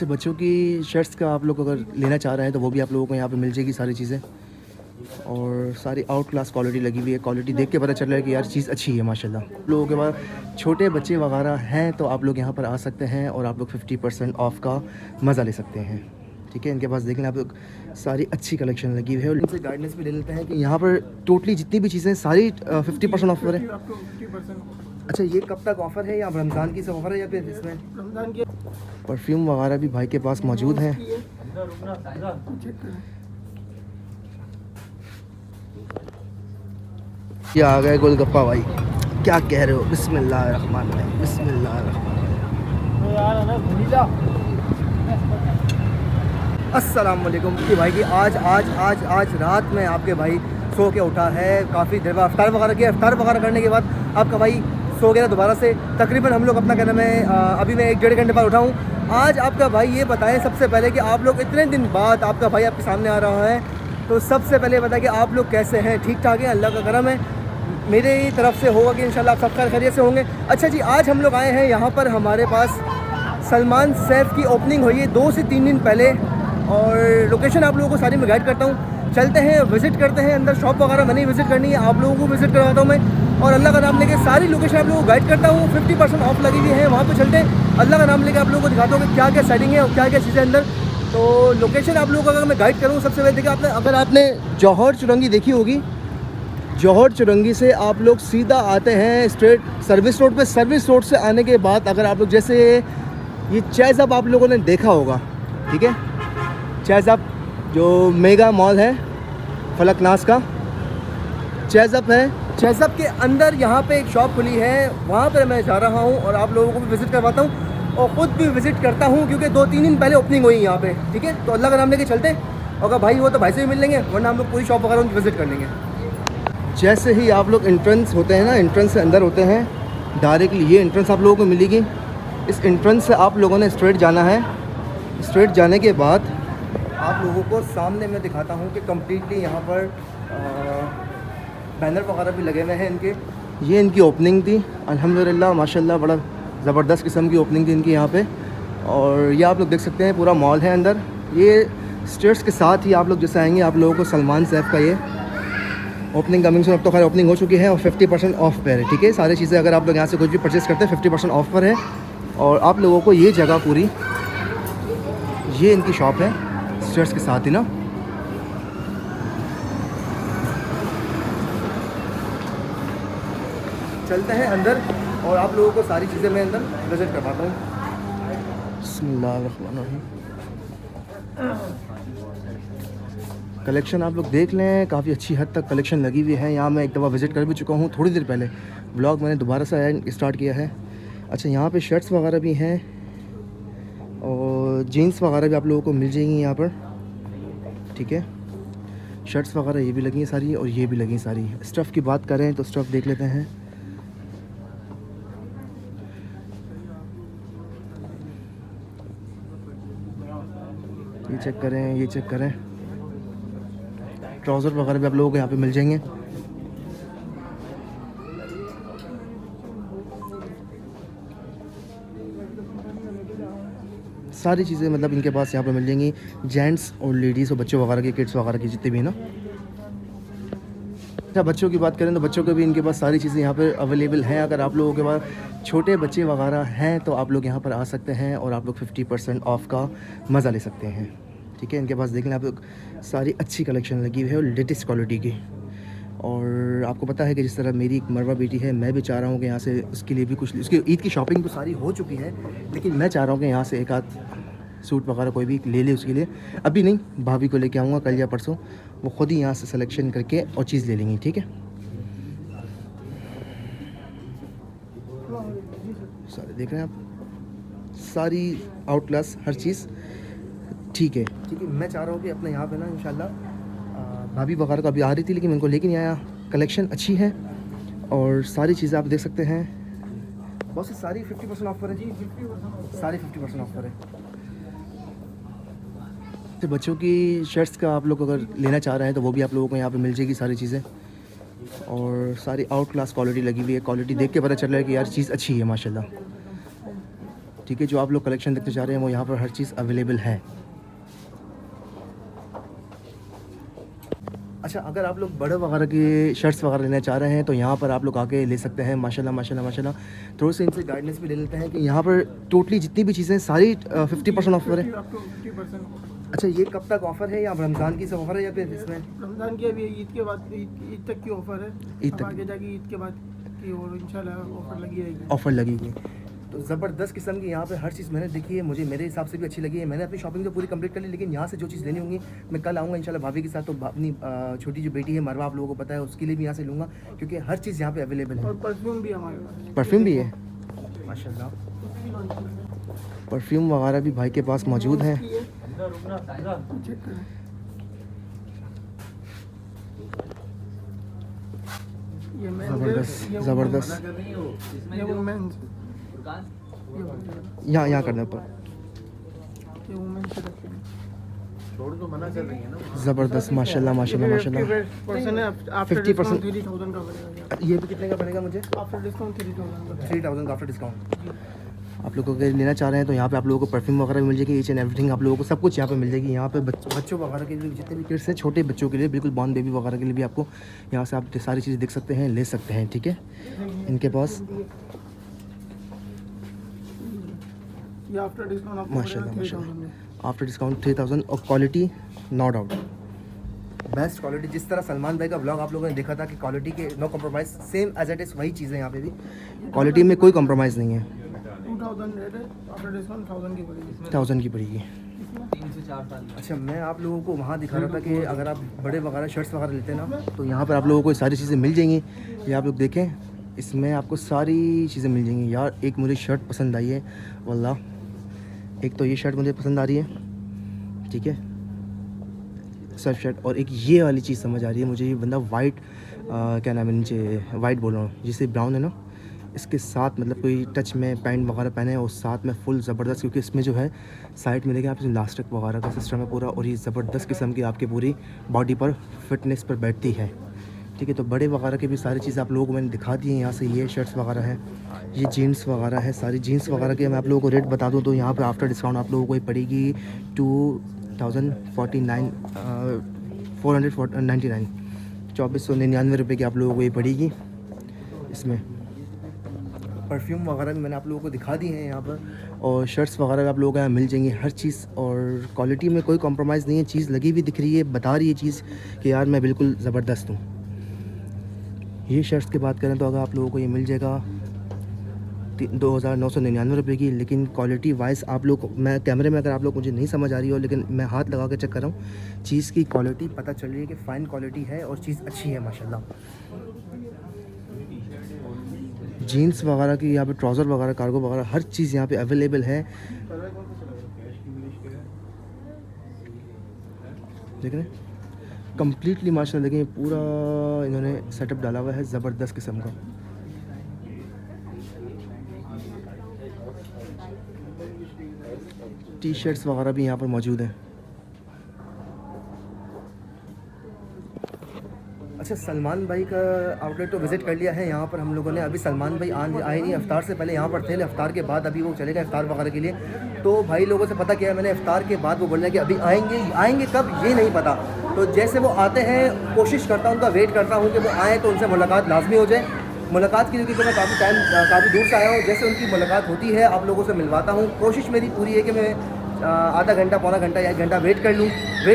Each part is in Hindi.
तो बच्चों की शर्ट्स का आप लोग अगर लेना चाह रहे हैं तो वो भी आप लोगों को यहाँ पे मिल जाएगी सारी चीज़ें। और सारी आउट क्लास क्वालिटी लगी हुई है। क्वालिटी देख के पता चल रहा है कि यार चीज़ अच्छी है माशाल्लाह। लोगों के पास छोटे बच्चे वगैरह हैं तो आप लोग यहाँ पर आ सकते हैं और आप लोग 50% ऑफ का मज़ा ले सकते हैं। ठीक है, इनके पास देख लें आप लोग, सारी अच्छी कलेक्शन लगी हुई है। और इनसे गाइडेंस भी ले लेते हैं कि यहाँ पर टोटली जितनी भी चीज़ें सारी 50% ऑफ पर है। अच्छा, ये कब तक ऑफ़र है या रमज़ान की सब ऑफ़र है या फिर इसमें रमज़ान की? परफ्यूम वगैरह भी भाई के पास मौजूद हैं। ये आ गए गोलगप्पा भाई, क्या कह रहे हो? बिस्मिल्लाहिर्रहमानिर्रहीम, बिस्मिल्लाहिर्रहमानिर्रहीम। अस्सलाम वालेकुम। कि भाई की आज रात में आपके भाई सो के उठा है, काफ़ी देर बाद अफ्तार वगैरह किया। अफ्तार वगैरह करने के बाद आपका भाई सो गया दोबारा से। तकरीबन हम लोग अपना कहना में अभी मैं 1-1.5 घंटे बाद उठा हूँ। आज आपका भाई ये बताएं सबसे पहले कि आप लोग इतने दिन बाद आपका भाई आपके सामने आ रहा है, तो सबसे पहले बताएं कि आप लोग कैसे हैं? ठीक ठाक हैं? अल्लाह का करम है। मेरे तरफ से होगा कि इंशाल्लाह आप सब खैरियत से होंगे। अच्छा जी, आज हम लोग आए हैं यहाँ पर, हमारे पास सलमान सैफ की ओपनिंग हुई है 2 से 3 दिन पहले, और लोकेशन आप लोगों को सारी मैं गाइड करता हूँ। चलते हैं, विज़िट करते हैं अंदर। शॉप वगैरह मैंने विज़िट करनी है, आप लोगों को विज़िट करवाता हूँ मैं, और अल्लाह का नाम लेके सारी लोकेशन आप लोगों को गाइड करता हूँ। 50% ऑफ लगी हुई है, वहाँ पे चलते हैं। अल्लाह का नाम लेके आप लोगों को दिखाता हूँ कि क्या क्या सेटिंग है और क्या क्या चीज़ें अंदर। तो लोकेशन आप लोगों को अगर मैं गाइड करूँ, सबसे पहले देखिए, अगर आपने जौहर चुरंगी देखी होगी, जौहर चुरंगी से आप लोग सीधा आते हैं स्ट्रेट सर्विस रोड पे। सर्विस रोड से आने के बाद अगर आप लोग जैसे ये चैज़अप आप लोगों ने देखा होगा, ठीक है, चैज़अप जो मेगा मॉल है फलकनास का, चैज़अप है। चैज़अप के अंदर यहाँ पे एक शॉप खुली है, वहाँ पर मैं जा रहा हूँ और आप लोगों को भी विज़िट करवाता हूँ और ख़ुद भी विज़िट करता हूँ, क्योंकि 2-3 दिन पहले ओपनिंग हुई यहाँ पे। ठीक है, तो अल्लाह का नाम लेके चलते हैं। अगर भाई हो तो भाई से भी मिल लेंगे, वरना हम लोग पूरी शॉप वगैरह उनकी विज़िट कर लेंगे। जैसे ही आप लोग एंट्रेंस होते हैं ना, एंट्रेंस से अंदर होते हैं डायरेक्टली, ये एंट्रेंस आप लोगों को मिलेगी। इस एंट्रेंस से आप लोगों ने स्ट्रेट जाना है। स्ट्रेट जाने के बाद आप लोगों को सामने मैं दिखाता हूँ कि कम्प्लीटली यहाँ पर बैनर वगैरह भी लगे हुए हैं इनके। ये इनकी ओपनिंग थी, अल्हम्दुलिल्लाह माशाल्लाह, बड़ा ज़बरदस्त किस्म की ओपनिंग थी इनकी यहाँ पे। और ये आप लोग देख सकते हैं पूरा मॉल है अंदर। ये स्टेयर्स के साथ ही आप लोग जैसे आएंगे, आप लोगों को सलमान सैफ का ये ओपनिंग कमिंग सून, अब तो खैर ओपनिंग हो चुकी है और 50% ऑफ पर है। ठीक है, सारी चीज़ें अगर आप लोग यहाँ से कुछ भी परचेज़ करते हैं 50% ऑफ पर है। और आप लोगों को ये जगह पूरी, ये इनकी शॉप है स्टेयर्स के साथ ही ना। चलते हैं अंदर और आप लोगों को सारी चीज़ें मैं अंदर विज़िट करवाता हूँ। बिस्मिल्लाहिर्रहमानिर्रहीम। कलेक्शन आप लोग देख लें, काफ़ी अच्छी हद तक कलेक्शन लगी हुई है। यहाँ मैं एक दफ़ा विज़िट कर भी चुका हूँ थोड़ी देर पहले, व्लॉग मैंने दोबारा से स्टार्ट किया है। अच्छा, यहाँ पे शर्ट्स वगैरह भी हैं और जीन्स वगैरह भी आप लोगों को मिल जाएंगी यहाँ पर। ठीक है, शर्ट्स वगैरह ये भी लगी हैं सारी और ये भी लगी सारी। स्टफ़ की बात करें तो स्टफ़ देख लेते हैं। ये चेक करें, ये चेक करें। ट्राउज़र वगैरह भी आप लोगों को यहाँ पे मिल जाएंगे। सारी चीज़ें मतलब इनके पास यहाँ पे मिल जाएंगी, जेंट्स और लेडीज़ और बच्चों वगैरह की, किड्स वगैरह की जितने भी हैं ना। अच्छा, बच्चों की बात करें तो बच्चों के भी इनके पास सारी चीज़ें यहाँ पे अवेलेबल हैं। अगर आप लोगों के पास छोटे बच्चे वगैरह हैं तो आप लोग यहाँ पर आ सकते हैं और आप लोग 50% ऑफ का मज़ा ले सकते हैं। ठीक है, इनके पास देख लें आप लोग, सारी अच्छी कलेक्शन लगी हुई है और लेटेस्ट क्वालिटी की। और आपको पता है कि जिस तरह मेरी एक मरवा बेटी है, मैं भी चाह रहा हूँ कि यहाँ से उसके लिए भी कुछ, उसकी ईद की शॉपिंग तो सारी हो चुकी है, लेकिन मैं चाह रहा हूँ कि यहाँ से एक आध सूट वगैरह कोई भी ले ले उसके लिए। अभी नहीं, भाभी को लेके आऊँगा कल या परसों, वो ख़ुद ही यहाँ से सिलेक्शन करके और चीज़ ले लेंगी। ठीक है, सारे देख रहे हैं आप, सारी आउट क्लास हर चीज़। ठीक है, ठीक है, मैं चाह रहा हूँ कि अपने यहाँ पे ना इंशाल्लाह, भाभी वगैरह तो अभी आ रही थी लेकिन मैं उनको लेके नहीं आया। कलेक्शन अच्छी है और सारी चीज़ें आप देख सकते हैं। बहुत सी सारी 50% ऑफ पर है जी, सारी 50% ऑफ पर है। तो बच्चों की शर्ट्स का आप लोग अगर लेना चाह रहे हैं तो वो भी आप लोगों को यहाँ पे मिल जाएगी सारी चीज़ें। और सारी आउट क्लास क्वालिटी लगी हुई है। क्वालिटी देख के पता चल रहा है कि यार चीज़ अच्छी है माशाल्लाह। ठीक है। जो आप लोग कलेक्शन देखते चाह रहे हैं वो यहाँ पर हर चीज़ अवेलेबल है। अच्छा, अगर आप लोग बड़े वगैरह की शर्ट्स वगैरह लेना चाह रहे हैं तो यहाँ पर आप लोग आके ले सकते हैं। माशाल्लाह माशाल्लाह माशाल्लाह। थोड़े से इनसे गाइडेंस भी ले लेते हैं कि यहाँ पर टोटली जितनी भी चीज़ें सारी 50% ऑफर है। अच्छा, ये कब तक ऑफर है? या रमज़ान की से ऑफर है या फिर इसमें रमज़ान की अभी ईद के बाद ईद तक की ऑफर है। ईद तक आगे जाके ईद के बाद की और इंशाल्लाह ऑफर लगी रहेगी। ऑफर लगेगी। तो ज़बरदस्त किस्म की यहाँ पे हर चीज़ मैंने देखी है, मुझे मेरे हिसाब से भी अच्छी लगी है। मैंने अपनी शॉपिंग तो पूरी कंप्लीट कर ली, लेकिन यहाँ से जो चीज़ लेनी होंगी मैं कल आऊँगा इंशाल्लाह भाभी के साथ। तो अपनी छोटी जो बेटी है मरवा, आप लोगों को पता है, उसके लिए भी यहाँ से लूँगा क्योंकि हर चीज़ यहाँ पे अवेलेबल है। और परफ्यूम भी हमारे पास। परफ्यूम भी है माशाल्लाह। परफ्यूम वगैरह भी भाई के पास मौजूद हैं। ज़बरदस्त ज़बरदस्त। यहाँ करने पर ज़बरदस्त माशाल्लाह माशाल्लाह माशाल्लाह। 50% ये भी कितने का पड़ेगा मुझे? आफ्टर डिस्काउंट 3000 का आफ्टर डिस्काउंट। आप लोगों को लेना चाह रहे हैं तो यहाँ पे आप लोगों को परफ्यूम वगैरह मिल जाएगी। ईच एंड एवरीथिंग आप लोगों को सब कुछ यहाँ पे मिल जाएगी। यहाँ पे बच्चों वगैरह के लिए जितने भी किड्स हैं, छोटे बच्चों के लिए, बिल्कुल बॉर्न बेबी वगैरह के लिए भी आपको यहाँ से आप सारी चीज़ें देख सकते हैं, ले सकते हैं। ठीक है, इनके पास माशाल्लाह माशाल्लाह आफ्टर डिस्काउंट 3000 और quality no doubt best quality. जिस तरह सलमान भाई का ब्लॉग आप लोगों ने देखा था कि क्वालिटी के no compromise, same as it is वही चीज़ें यहाँ पे भी क्वालिटी में कोई कॉम्प्रोमाइज़ नहीं है। 2000 रेट है, आफ्टर डिस्काउंट 1000 की पड़ेगी। 1000 की पड़ेगी। 3 से 4 साल। अच्छा, मैं आप लोगों को वहाँ दिखा रहा था कि अगर आप बड़े वगैरह शर्ट्स वगैरह लेते हैं ना तो यहाँ पर आप लोगों को सारी चीज़ें मिल जाएंगी। ये आप लोग देखें, इसमें आपको सारी चीज़ें मिल जाएंगी। यार एक मुझे शर्ट पसंद आई है वल्लाह, एक तो ये शर्ट मुझे पसंद आ रही है, ठीक है, सर्फ शर्ट, और एक ये वाली चीज़ समझ आ रही है मुझे। ये बंदा वाइट क्या नाम है, नीचे वाइट बोल रहा हूँ, जिसे ब्राउन है ना, इसके साथ मतलब कोई टच में पैंट वगैरह पहने और साथ में फुल ज़बरदस्त, क्योंकि इसमें जो है साइड में देखिए आप इलास्टिक वगैरह का सिस्टम है पूरा, और ये ज़बरदस्त किस्म की आपकी पूरी बॉडी पर फिटनेस पर बैठती है। ठीक है, तो बड़े वगैरह की भी सारी चीज़ें आप लोगों को मैंने दिखा दी हैं। यहाँ से ये शर्ट्स वगैरह है, ये जीन्स वगैरह है, सारी जीन्स वगैरह के मैं आप लोगों को रेट बता दूँ तो यहाँ पर आफ्टर डिस्काउंट आप लोगों को ये पड़ेगी 2049 499 2499 रुपये की आप लोगों को ये पड़ेगी। इसमें परफ्यूम वगैरह भी मैंने आप लोगों को दिखा दी हैं यहाँ पर, और शर्ट्स वगैरह आप लोगों को यहाँ मिल जाएंगी हर चीज़, और क्वालिटी में कोई कॉम्प्रोमाइज़ नहीं है। चीज़ लगी भी दिख रही है, बता रही है चीज़ कि यार मैं बिल्कुल ज़बरदस्त हूँ। ये शर्ट्स की बात करें तो अगर आप लोगों को ये मिल जाएगा 2999 रुपये की, लेकिन क्वालिटी वाइज आप लोग, मैं कैमरे में अगर आप लोग मुझे नहीं समझ आ रही हो, लेकिन मैं हाथ लगा के चेक कर रहा हूँ, चीज़ की क्वालिटी पता चल रही है कि फ़ाइन क्वालिटी है और चीज़ अच्छी है माशाल्लाह। जीन्स वगैरह की यहाँ पे, ट्राउज़र वगैरह, कार्गो वगैरह, हर चीज़ यहाँ पे अवेलेबल है। देख रहे हैं कम्प्लीटली माशाल्लाह, देखें पूरा इन्होंने सेटअप डाला हुआ है ज़बरदस्त किस्म का। टी शर्ट्स वगैरह भी यहाँ पर मौजूद हैं। अच्छा, सलमान भाई का आउटलेट तो विज़िट कर लिया है यहाँ पर हम लोगों ने। अभी सलमान भाई आए नहीं, इफ्तार से पहले यहाँ पर थे, इफ्तार के बाद अभी वो चले गए इफ्तार वगैरह के लिए। तो भाई लोगों से पता किया मैंने इफ्तार के बाद, वो बोल रहे हैं कि अभी आएंगे कब ये नहीं पता। तो जैसे वो आते हैं कोशिश करता हूँ, उनका वेट करता हूँ कि वो आएँ तो उनसे मुलाकात लाजमी हो जाए। मुलाकात की, क्योंकि मैं काफ़ी दूर से आया हूँ, जैसे उनकी मुलाकात होती है आप लोगों से मिलवाता हूँ। कोशिश मेरी पूरी है कि मैं आधा घंटा, पौना घंटा या 1 घंटा वेट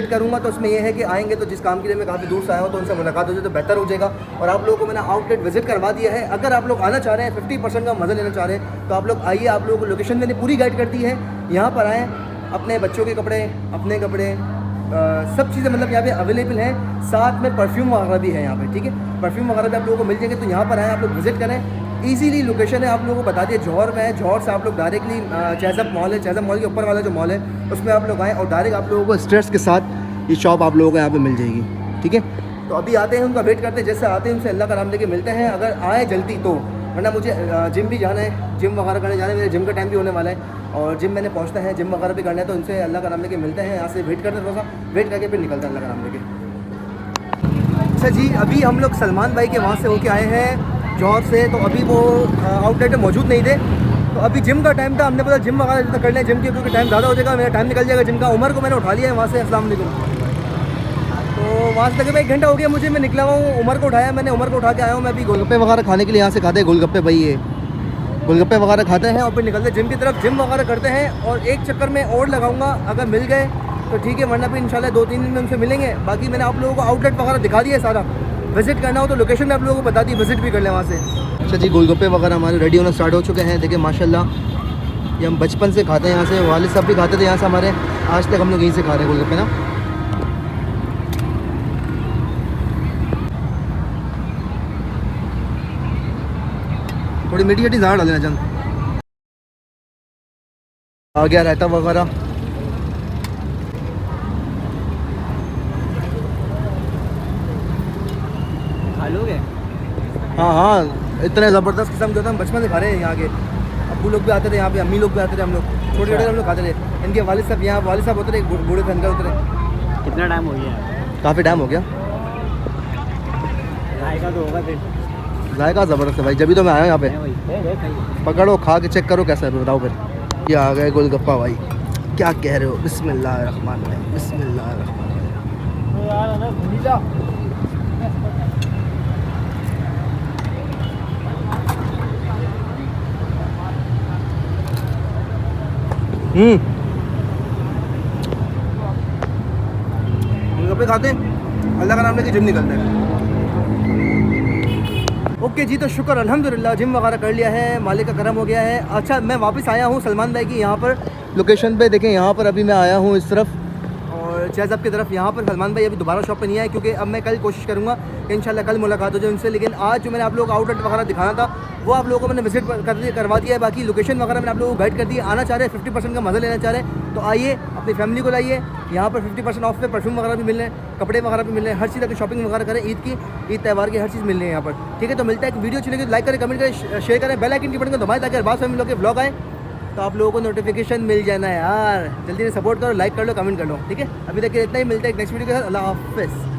करूँगा। तो उसमें यह है कि आएंगे तो जिस काम के लिए मैं काफ़ी दूर से आया हूँ तो उनसे मुलाकात हो जाए तो बेहतर हो जाएगा। और आप लोगों को मैंने आउटलेट विजिट करवा दिया है। अगर आप लोग आना चाह रहे हैं, 50% का मज़ा लेना चाह रहे हैं, तो आप लोग आइए। आप लोगों को लोकेशन मैंने पूरी गाइड कर दी है, यहाँ पर आएँ। अपने बच्चों के कपड़े, अपने कपड़े, सब चीज़ें मतलब यहाँ पे अवेलेबल हैं। साथ में परफ्यूम वगैरह भी है यहाँ पे, ठीक है, परफ्यूम वगैरह भी आप लोगों को मिल जाएंगे। तो यहाँ पर आएँ, आप लोग विजिट करें। इजीली लोकेशन है, आप लोगों को बता दिए, जौहर में है। जौहर से आप लोग डायरेक्टली चेज़अप मॉल है, चेज़अप मॉल के ऊपर वाला जो मॉल है उसमें आप लोग आएँ, और डायरेक्ट आप लोगों को स्ट्रेस के साथ ये शॉप आप लोगों को यहाँ पे मिल जाएगी। ठीक है, तो अभी आते हैं, उनका वेट करते हैं। जैसे आते हैं उनसे अल्लाह का नाम लेके मिलते हैं, अगर आए जल्दी तो, वरना मुझे जिम भी जाना है, जिम वगैरह करने जाना है, मेरे जिम का टाइम भी होने वाला है और जिम मैंने पहुँचना है, जिम वगैरह भी करना है। तो उनसे अल्लाह का नाम लेके मिलते हैं, यहाँ से वेट करते हैं, थोड़ा सा वेट करके फिर निकलते हैं अल्लाह का नाम लेके। अच्छा जी, अभी हम लोग सलमान भाई के वहाँ से होके आए हैं जौहर से, तो अभी वो आउटलेट में मौजूद नहीं थे। तो अभी जिम का टाइम था, हमने बोला जिम वगैरह कर लें जिम के, क्योंकि टाइम ज़्यादा हो जाएगा, मेरा टाइम निकल जाएगा जिम का। उमर को मैंने उठा लिया है वहाँ से, अस्सलाम वालेकुम। तो वहाँ से तकरीबन 1 घंटा हो गया मुझे, मैं निकला हुआ हूँ। उमर को उठाया मैंने, उमर को उठा के आया हूँ मैं। अभी गोलगप्पे वगैरह खाने के लिए यहाँ से खाते हैं गोलगप्पे भाई, ये गोलगप्पे वगैरह खाते हैं और फिर निकलते हैं जिम की तरफ, जिम वगैरह करते हैं। और एक चक्कर में और लगाऊंगा, अगर मिल गए तो ठीक है, वरना फिर इंशाल्लाह 2-3 दिन में उनसे मिलेंगे। बाकी मैंने आप लोगों को आउटलेट वगैरह दिखा दिया है सारा, विजिट करना हो तो लोकेशन में आप लोगों को बता दी, विजिट भी कर लें वहाँ से। अच्छा जी, गोलगप्पे वगैरह हमारे रेडी होना स्टार्ट हो चुके हैं। देखिए माशाल्लाह, ये हम बचपन से खाते हैं यहाँ से, वालिद साहब भी खाते थे यहाँ से हमारे, आज तक हम लोग यहीं से खा रहे हैं गोलगप्पे ना। थोड़ी मीठी मीठी ज़्यादा डाल देना चंद। आ गया रायता वगैरह, खा लोगे? हाँ हाँ, इतने ज़बरदस्त किस्म के होते हैं, हम बचपन से खा रहे हैं यहाँ के। अब्बू लोग भी आते थे यहाँ पे, अम्मी लोग भी आते थे, हम लोग छोटे छोटे हम लोग खाते थे। इनके वालिद साहब यहाँ, वालिद साहब होते थे, एक बूढ़े थे अंकल होते थे। कितना टाइम हो गया? काफ़ी टाइम हो गया। जायका तो होगा फिर। जायका ज़बरदस्त है भाई, जब भी तो मैं आया यहाँ पे। पकड़ो, खा के चेक करो कैसा है, बताओ फिर। ये आ गए गोलगप्पा भाई, क्या कह रहे हो? बिस्मिल्लाहिर्रहमानिर्रहीम, बिस्मिल्लाहिर्रहमानिर्रहीम। यार ना भूला। गोलगप्पे खाते हैं, अल्लाह का नाम लेके जिम निकलते हैं। ओके जी, तो शुक्र अल्हम्दुलिल्लाह जिम वगैरह कर लिया है, मालिक का करम हो गया है। अच्छा, मैं वापस आया हूँ सलमान भाई की यहाँ पर लोकेशन पे। देखें यहाँ पर अभी मैं आया हूँ इस तरफ और चेज़अप की तरफ। यहाँ पर सलमान भाई अभी दोबारा शॉप पे नहीं आए, क्योंकि अब मैं कल कोशिश करूँगा कि इंशाल्लाह कल मुलाकात हो जाए उनसे। लेकिन आज जो मैंने आप लोगों को आउटलेट वगैरह दिखाना था वो आप लोगों को मैंने विजिट करवा दिया है। बाकी लोकेशन वगैरह मैंने आप लोगों को गाइड कर दी। आना चाह रहे हैं, 50% का मज़ा लेना चाह रहे हैं तो आइए, अपनी फैमिली को लाइए। यहाँ पर 50% ऑफ पे परफ्यूम वगैरह भी मिल रहे हैं, कपड़े वगैरह भी मिल रहे हैं, हर चीज़ की शॉपिंग वगैरह करें। ईद त्यौहार की हर चीज़ मिल रही है यहाँ पर। ठीक है, तो मिलता है एक वीडियो चलेगी, लाइक करें, कमेंट करें, शेयर करें, बेल आइकन की बटन को दबाएं ताकि हर बात में लोग के ब्लॉग आए तो आप लोगों को नोटिफिकेशन मिल जाना है यार। जल्दी से सपोर्ट करो, लाइक कर लो, कमेंट कर लो। ठीक है, अभी तक इतना ही, मिलता है नेक्स्ट वीडियो के साथ। अल्लाह हाफ़िज़।